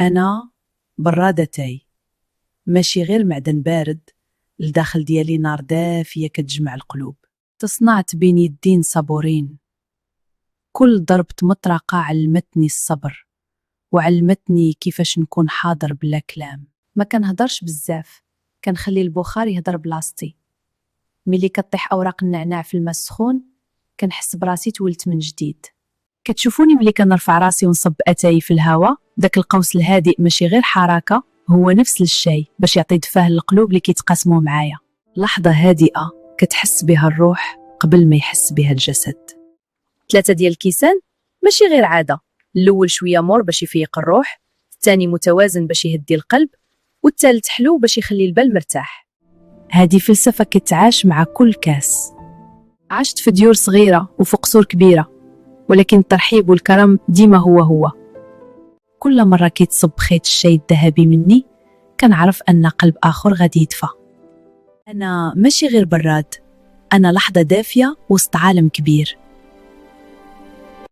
أنا برادتي، ماشي غير معدن بارد، الداخل ديالي نار دافية كتجمع القلوب، تصنعت بين يدين صبورين. كل ضربة مطرقة علمتني الصبر، وعلمتني كيفاش نكون حاضر بلا كلام. ما كنهضرش بزاف، كنخلي البخار يهضر بلاصتي. ملي كطيح أوراق النعناع في الماء السخون كنحس براسي تولت من جديد. كتشوفوني ملي كنرفع راسي ونصب أتاي في الهواء، داك القوس الهادئ ماشي غير حركة، هو نفس الشيء باش يعطي دفاه للقلوب اللي كيتقاسموا معايا. لحظة هادئة كتحس بها الروح قبل ما يحس بها الجسد. 3 ديال الكيسان ماشي غير عادة، الأول شوية مور باش يفيق الروح، الثاني متوازن باش يهدي القلب، والثالث حلو باش يخلي البال مرتاح. هذه فلسفة كتعاش مع كل كاس. عشت في ديور صغيرة وفي قصور كبيرة، ولكن الترحيب والكرم ديما هو. كل مرة كيتصب خيط الشاي الذهبي مني كنعرف أن قلب آخر غادي يدفى. أنا ماشي غير براد، أنا لحظة دافية وسط عالم كبير.